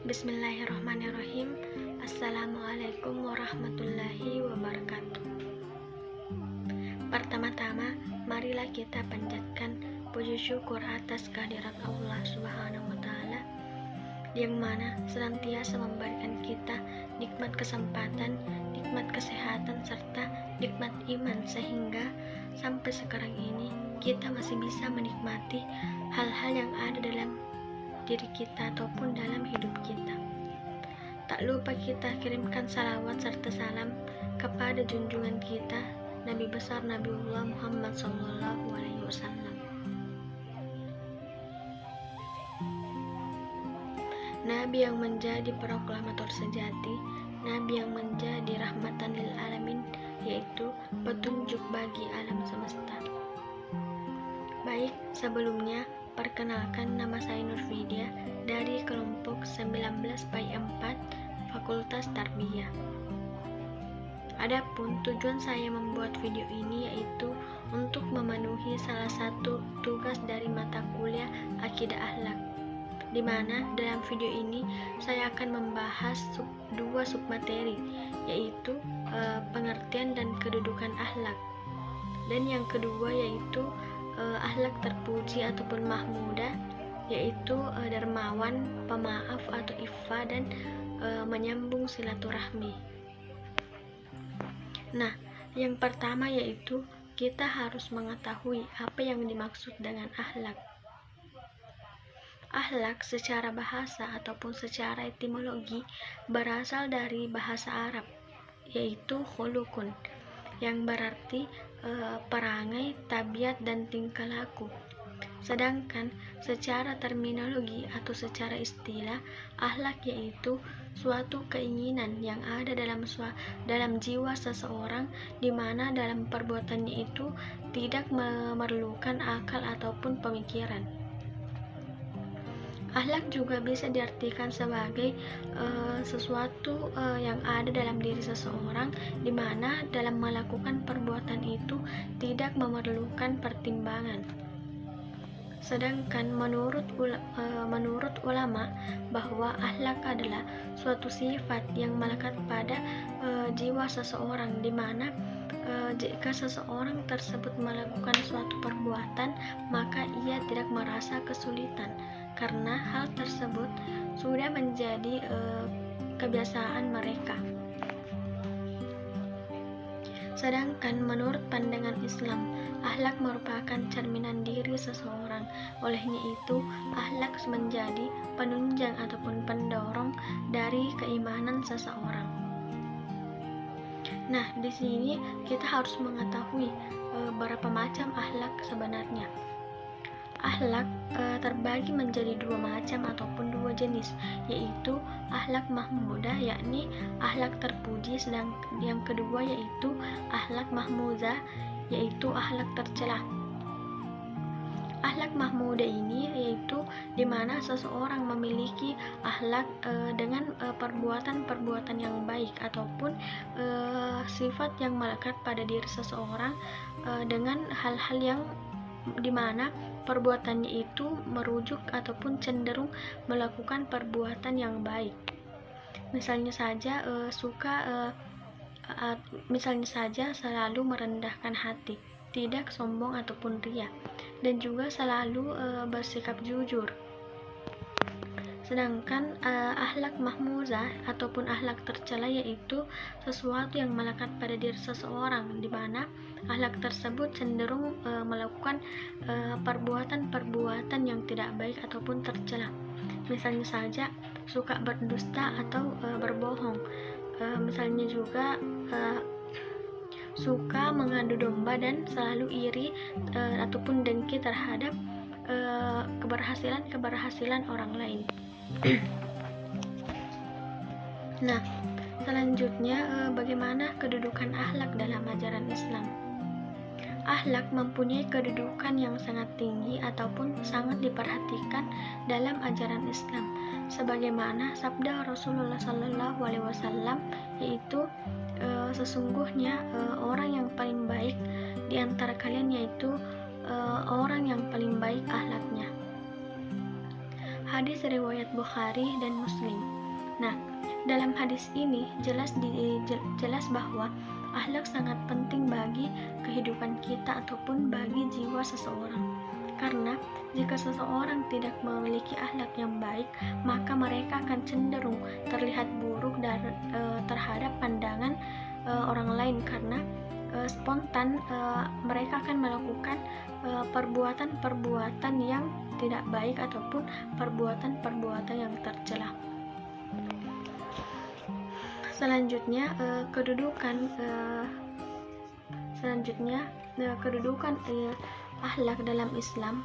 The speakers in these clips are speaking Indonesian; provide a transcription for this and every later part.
Bismillahirrahmanirrahim. Assalamualaikum warahmatullahi wabarakatuh. Pertama-tama, marilah kita panjatkan puji syukur atas kehadirat Allah Subhanahu wa Ta'ala, yang mana senantiasa memberikan kita nikmat kesempatan, nikmat kesehatan, serta nikmat iman, sehingga sampai sekarang ini kita masih bisa menikmati hal-hal yang ada dalam diri kita ataupun dalam hidup kita. Tak lupa kita kirimkan salawat serta salam kepada junjungan kita, Nabi besar Nabiullah Muhammad SAW. Nabi yang menjadi proklamator sejati, Nabi yang menjadi rahmatan lil alamin, yaitu petunjuk bagi alam semesta. Baik, sebelumnya perkenalkan, nama saya Nurfidia dari kelompok 19/4 Fakultas Tarbiyah. Adapun tujuan saya membuat video ini yaitu untuk memenuhi salah satu tugas dari mata kuliah Akidah Akhlak, di mana dalam video ini saya akan membahas dua submateri, yaitu pengertian dan kedudukan akhlak, dan yang kedua yaitu akhlak terpuji ataupun mahmudah, yaitu dermawan, pemaaf atau iffa, dan menyambung silaturahmi. Nah, yang pertama yaitu kita harus mengetahui apa yang dimaksud dengan akhlak. Akhlak secara bahasa ataupun secara etimologi berasal dari bahasa Arab, yaitu khulukun, yang berarti perangai, tabiat, dan tingkah laku. Sedangkan secara terminologi atau secara istilah, akhlak yaitu suatu keinginan yang ada dalam jiwa seseorang, di mana dalam perbuatannya itu tidak memerlukan akal ataupun pemikiran. Akhlak juga bisa diartikan sebagai sesuatu yang ada dalam diri seseorang, di mana dalam melakukan perbuatan itu tidak memerlukan pertimbangan. Sedangkan menurut ulama bahwa akhlak adalah suatu sifat yang melekat pada jiwa seseorang, di mana jika seseorang tersebut melakukan suatu perbuatan, maka ia tidak merasa kesulitan karena hal tersebut sudah menjadi kebiasaan mereka. Sedangkan menurut pandangan Islam, akhlak merupakan cerminan diri seseorang. Olehnya itu, akhlak menjadi penunjang ataupun pendorong dari keimanan seseorang. Nah, di sini kita harus mengetahui berapa macam akhlak sebenarnya. Akhlak terbagi menjadi dua macam ataupun dua jenis, yaitu akhlak mahmudah, yakni akhlak terpuji, sedang yang kedua yaitu akhlak mahmuzah, yaitu akhlak tercela. Akhlak mahmudah ini yaitu di mana seseorang memiliki akhlak dengan perbuatan-perbuatan yang baik ataupun sifat yang melekat pada diri seseorang dengan hal-hal yang dimana perbuatannya itu merujuk ataupun cenderung melakukan perbuatan yang baik. Misalnya saja selalu merendahkan hati, tidak sombong ataupun riya, dan juga selalu bersikap jujur. Sedangkan akhlak mahmuzah ataupun akhlak tercela yaitu sesuatu yang melekat pada diri seseorang, di mana akhlak tersebut cenderung melakukan perbuatan-perbuatan yang tidak baik ataupun tercela. Misalnya saja suka berdusta atau berbohong. Misalnya juga suka mengadu domba dan selalu iri ataupun dengki terhadap keberhasilan orang lain. Nah, selanjutnya bagaimana kedudukan akhlak dalam ajaran Islam? Akhlak mempunyai kedudukan yang sangat tinggi ataupun sangat diperhatikan dalam ajaran Islam, sebagaimana sabda Rasulullah SAW, yaitu sesungguhnya orang yang paling baik di antara kalian yaitu orang yang paling baik akhlaknya. Hadis riwayat Bukhari dan Muslim. Dalam hadis ini jelas bahwa akhlak sangat penting bagi kehidupan kita ataupun bagi jiwa seseorang. Karena jika seseorang tidak memiliki akhlak yang baik, maka mereka akan cenderung terlihat buruk terhadap pandangan orang lain, karena spontan mereka akan melakukan perbuatan-perbuatan yang tidak baik ataupun perbuatan-perbuatan yang tercela. Selanjutnya kedudukan akhlak dalam Islam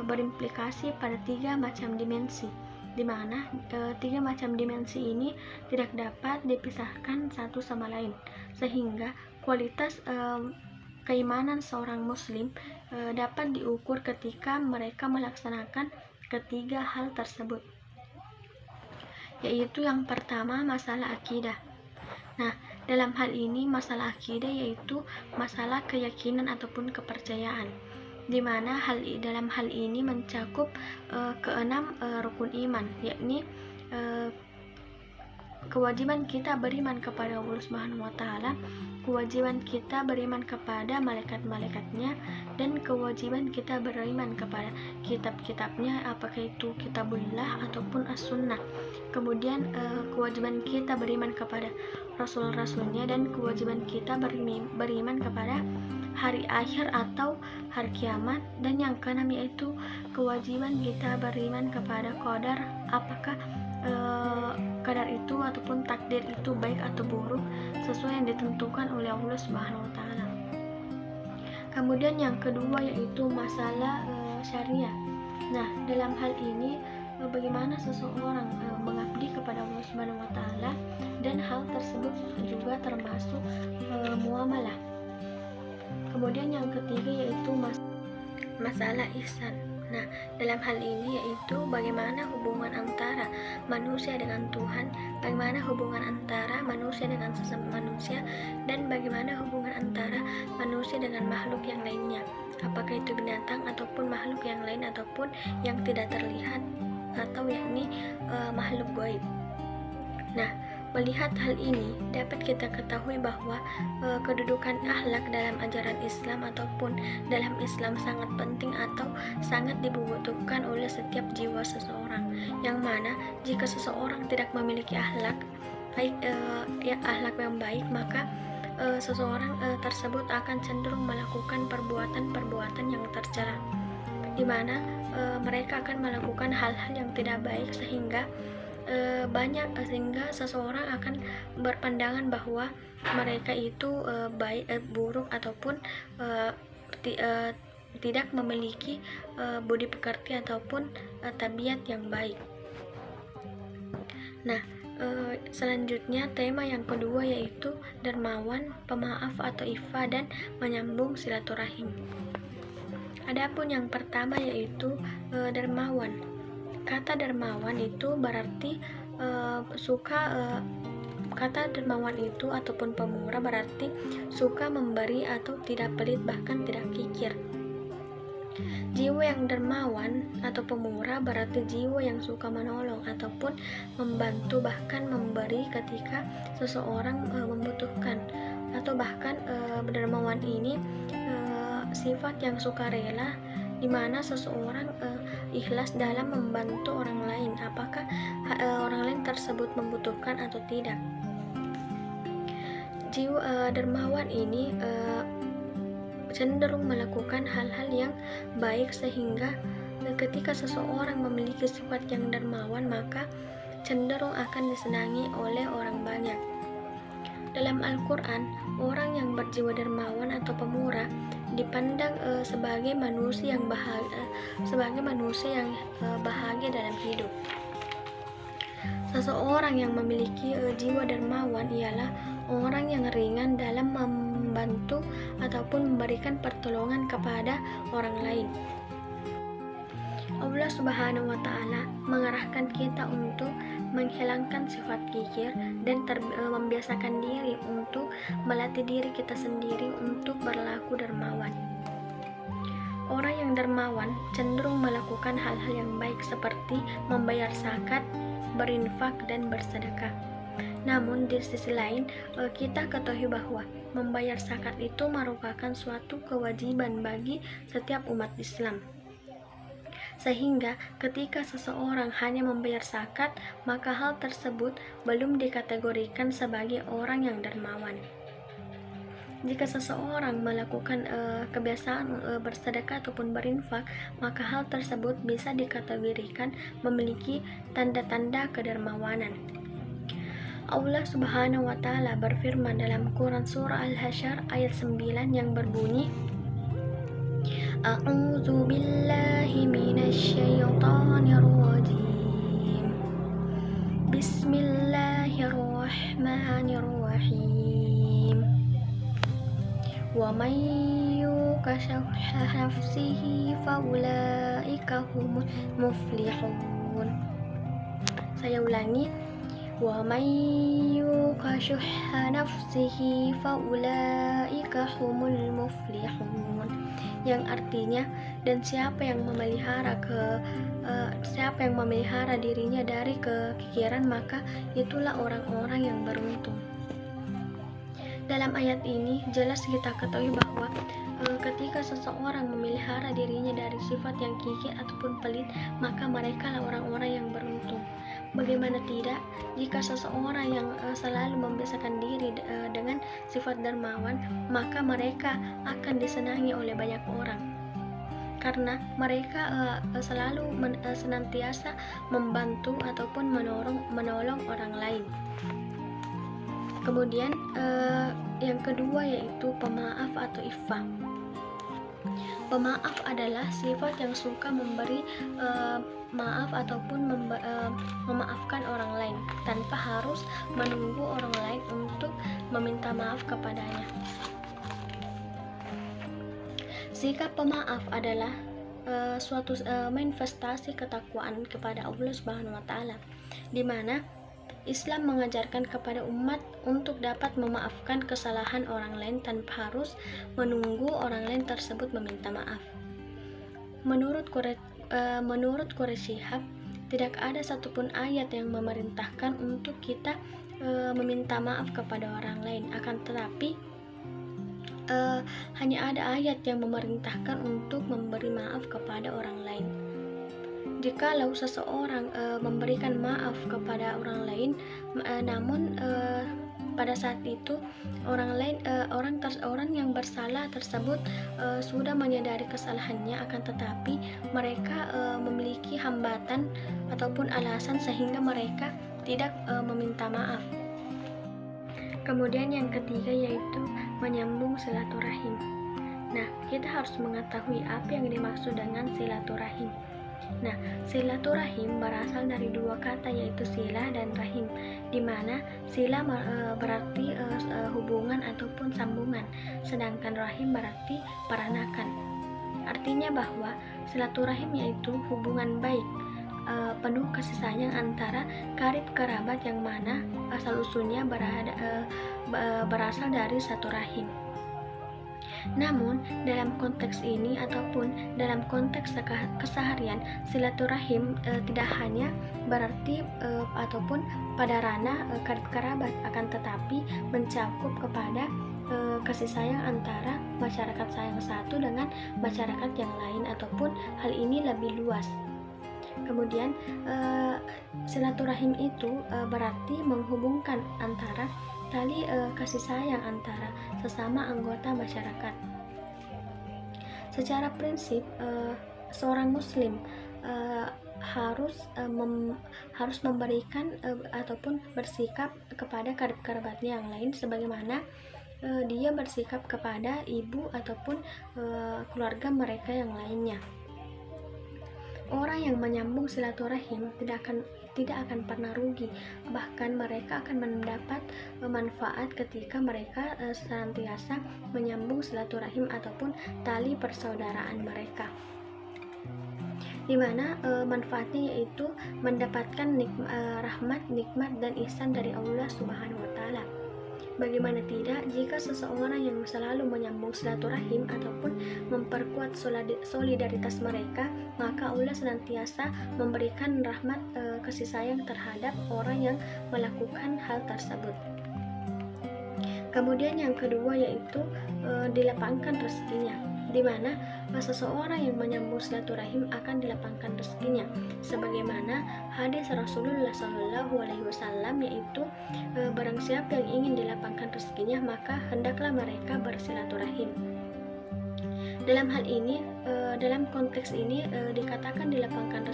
berimplikasi pada 3 macam dimensi, di mana 3 macam dimensi ini tidak dapat dipisahkan satu sama lain, sehingga kualitas keimanan seorang muslim dapat diukur ketika mereka melaksanakan ketiga hal tersebut, yaitu yang pertama masalah akidah. Nah, dalam hal ini masalah akidah yaitu masalah keyakinan ataupun kepercayaan, di mana dalam hal ini mencakup keenam rukun iman, yakni kewajiban kita beriman kepada Allah Subhanahu wa taala, kewajiban kita beriman kepada malaikat-malaikatnya, dan kewajiban kita beriman kepada kitab-kitabnya, apakah itu kitabullah ataupun as-sunnah. Kemudian kewajiban kita beriman kepada rasul-rasulnya, dan kewajiban kita beriman kepada hari akhir atau hari kiamat. Dan yang keenam yaitu kewajiban kita beriman kepada qadar, apakah qadar itu ataupun takdir itu baik atau buruk sesuai yang ditentukan oleh Allah Subhanahu wa taala. Kemudian yang kedua yaitu masalah syariah. Nah, dalam hal ini bagaimana seseorang mengabdi kepada Allah Subhanahu wa taala, dan hal tersebut juga termasuk muamalah. Kemudian yang ketiga yaitu masalah ihsan. Nah, dalam hal ini yaitu bagaimana hubungan antara manusia dengan Tuhan, bagaimana hubungan antara manusia dengan sesama manusia, dan bagaimana hubungan antara manusia dengan makhluk yang lainnya, apakah itu binatang ataupun makhluk yang lain ataupun yang tidak terlihat, atau yakni makhluk gaib. Nah, melihat hal ini dapat kita ketahui bahwa kedudukan akhlak dalam ajaran Islam ataupun dalam Islam sangat penting atau sangat dibutuhkan oleh setiap jiwa seseorang, yang mana jika seseorang tidak memiliki akhlak yang baik, maka seseorang tersebut akan cenderung melakukan perbuatan-perbuatan yang tercela, di mana mereka akan melakukan hal-hal yang tidak baik, sehingga seseorang akan berpandangan bahwa mereka itu buruk ataupun tidak memiliki budi pekerti ataupun tabiat yang baik. Nah, selanjutnya tema yang kedua yaitu dermawan, pemaaf atau ifa, dan menyambung silaturahim. Adapun yang pertama yaitu dermawan. Kata dermawan itu berarti kata dermawan itu ataupun pemurah berarti suka memberi atau tidak pelit, bahkan tidak kikir. Jiwa yang dermawan atau pemurah berarti jiwa yang suka menolong ataupun membantu, bahkan memberi ketika seseorang membutuhkan, atau bahkan dermawan ini sifat yang sukarela, di mana seseorang ikhlas dalam membantu orang lain, apakah orang lain tersebut membutuhkan atau tidak. Jiwa dermawan ini cenderung melakukan hal-hal yang baik, sehingga ketika seseorang memiliki sifat yang dermawan, maka cenderung akan disenangi oleh orang banyak. Dalam Al-Quran, orang yang berjiwa dermawan atau pemurah dipandang sebagai manusia yang bahagia dalam hidup. Seseorang yang memiliki jiwa dermawan ialah orang yang ringan dalam membantu ataupun memberikan pertolongan kepada orang lain. Allah Subhanahu wa taala mengarahkan kita untuk menghilangkan sifat kikir dan membiasakan diri untuk melatih diri kita sendiri untuk berlaku dermawan. Orang yang dermawan cenderung melakukan hal-hal yang baik seperti membayar zakat, berinfak, dan bersedekah. Namun di sisi lain, kita ketahui bahwa membayar zakat itu merupakan suatu kewajiban bagi setiap umat Islam. Sehingga ketika seseorang hanya membayar zakat, maka hal tersebut belum dikategorikan sebagai orang yang dermawan. Jika seseorang melakukan kebiasaan bersedekah ataupun berinfak, maka hal tersebut bisa dikategorikan memiliki tanda-tanda kedermawanan. Allah Subhanahu wa Ta'ala berfirman dalam Quran Surah Al-Hasyr ayat 9 yang berbunyi, A'udzu billahi minasy syaithanir rajim. Bismillahirrahmanirrahim. Wa may yuqa syuhha nafsihi fa ulaika humul muflihun. Saya ulangi. Wa may yuqa syuhha nafsihi fa ulaika humul muflihun. Yang artinya, dan siapa yang memelihara dirinya dari kekikiran, maka itulah orang-orang yang beruntung. Dalam ayat ini jelas kita ketahui bahwa ketika seseorang memelihara dirinya dari sifat yang kikir ataupun pelit, maka mereka lah orang-orang yang beruntung. Bagaimana tidak, jika seseorang yang selalu membiasakan diri dengan sifat dermawan, maka mereka akan disenangi oleh banyak orang, karena mereka selalu senantiasa membantu ataupun menolong orang lain. Kemudian yang kedua yaitu pemaaf atau iffah. Pemaaf adalah sifat yang suka memberi maaf ataupun memaafkan orang lain tanpa harus menunggu orang lain untuk meminta maaf kepadanya. Sikap pemaaf adalah suatu manifestasi ketakwaan kepada Allah Subhanahu wa Ta'ala, di mana Islam mengajarkan kepada umat untuk dapat memaafkan kesalahan orang lain tanpa harus menunggu orang lain tersebut meminta maaf. Menurut Quraisy Shihab, tidak ada satupun ayat yang memerintahkan untuk kita meminta maaf kepada orang lain. Akan tetapi hanya ada ayat yang memerintahkan untuk memberi maaf kepada orang lain. Jikalau seseorang memberikan maaf kepada orang lain, namun pada saat itu orang yang bersalah tersebut sudah menyadari kesalahannya, akan tetapi mereka memiliki hambatan ataupun alasan sehingga mereka tidak meminta maaf. Kemudian yang ketiga yaitu menyambung silaturahim. Nah, kita harus mengetahui apa yang dimaksud dengan silaturahim. Nah, silaturahim berasal dari dua kata yaitu silah dan rahim, di mana silah berarti hubungan ataupun sambungan, sedangkan rahim berarti peranakan. Artinya bahwa silaturahim yaitu hubungan baik, penuh kasih sayang antara karib kerabat yang mana asal usulnya berasal dari satu rahim. Namun dalam konteks ini ataupun dalam konteks keseharian, silaturahim tidak hanya berarti ataupun pada ranah karib kerabat, akan tetapi mencakup kepada kasih sayang antara masyarakat yang satu dengan masyarakat yang lain, ataupun hal ini lebih luas. Kemudian silaturahim itu berarti menghubungkan antara tali kasih sayang antara sesama anggota masyarakat. Secara prinsip, seorang muslim harus memberikan ataupun bersikap kepada kerabatnya yang lain sebagaimana dia bersikap kepada ibu ataupun keluarga mereka yang lainnya. Orang yang menyambung silaturahim tidak akan pernah rugi, bahkan mereka akan mendapat manfaat ketika mereka senantiasa menyambung silaturahim ataupun tali persaudaraan mereka, di mana manfaatnya yaitu mendapatkan rahmat, nikmat dan ihsan dari Allah Subhanahu wa Ta'ala. Bagaimana tidak, jika seseorang yang selalu menyambung silaturahim ataupun memperkuat solidaritas mereka, maka Allah senantiasa memberikan rahmat kasih sayang terhadap orang yang melakukan hal tersebut. Kemudian yang kedua yaitu dilapangkan rezekinya, di mana seseorang yang menyambung silaturahim akan dilapangkan rezekinya, sebagaimana hadis Rasulullah SAW, yaitu barang siapa yang ingin dilapangkan rezekinya maka hendaklah mereka bersilaturahim. Dalam hal ini, dalam konteks ini dikatakan dilapangkan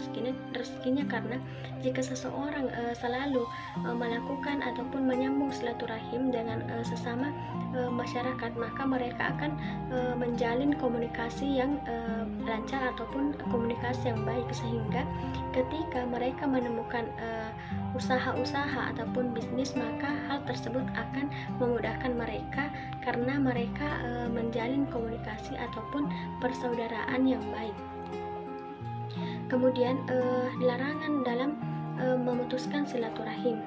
rezekinya karena jika seseorang selalu melakukan ataupun menyambung silaturahim dengan sesama masyarakat, maka mereka akan menjalin komunikasi yang lancar ataupun komunikasi yang baik, sehingga ketika mereka menemukan usaha-usaha ataupun bisnis, maka hal tersebut akan memudahkan mereka karena mereka menjalin komunikasi ataupun persaudaraan yang baik. Kemudian larangan dalam memutuskan silaturahim.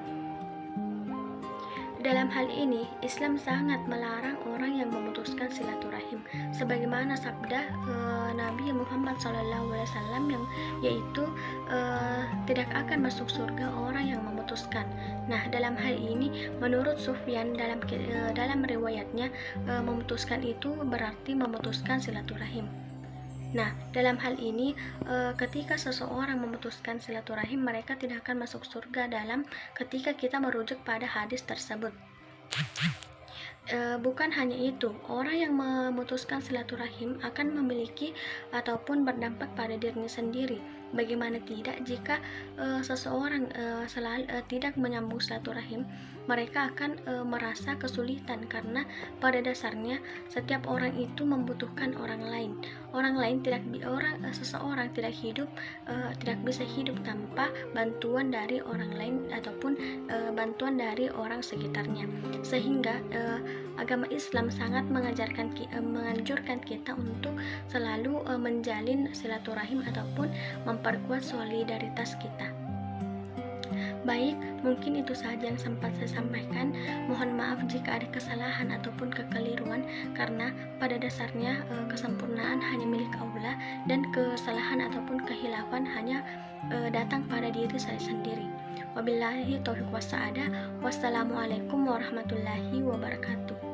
Dalam hal ini, Islam sangat melarang orang yang memutuskan silaturahim, sebagaimana sabda Nabi Muhammad SAW yang yaitu tidak akan masuk surga orang yang memutuskan. Nah, dalam hal ini, menurut Sufyan dalam riwayatnya, memutuskan itu berarti memutuskan silaturahim. Nah, dalam hal ini, ketika seseorang memutuskan silaturahim, mereka tidak akan masuk surga ketika kita merujuk pada hadis tersebut. Bukan hanya itu, orang yang memutuskan silaturahim akan memiliki ataupun berdampak pada dirinya sendiri. Bagaimana tidak, jika seseorang tidak menyambung silaturahim, mereka akan merasa kesulitan karena pada dasarnya setiap orang itu membutuhkan orang lain. Seseorang tidak bisa hidup tanpa bantuan dari orang lain ataupun bantuan dari orang sekitarnya. Sehingga agama Islam sangat menganjurkan kita untuk selalu menjalin silaturahim ataupun memperkuat solidaritas kita. Baik, mungkin itu saja yang sempat saya sampaikan. Mohon maaf jika ada kesalahan ataupun kekeliruan, karena pada dasarnya kesempurnaan hanya milik Allah dan kesalahan ataupun kehilafan hanya datang pada diri saya sendiri. Wabillahi taufiq wassalam'alaikum warahmatullahi wabarakatuh.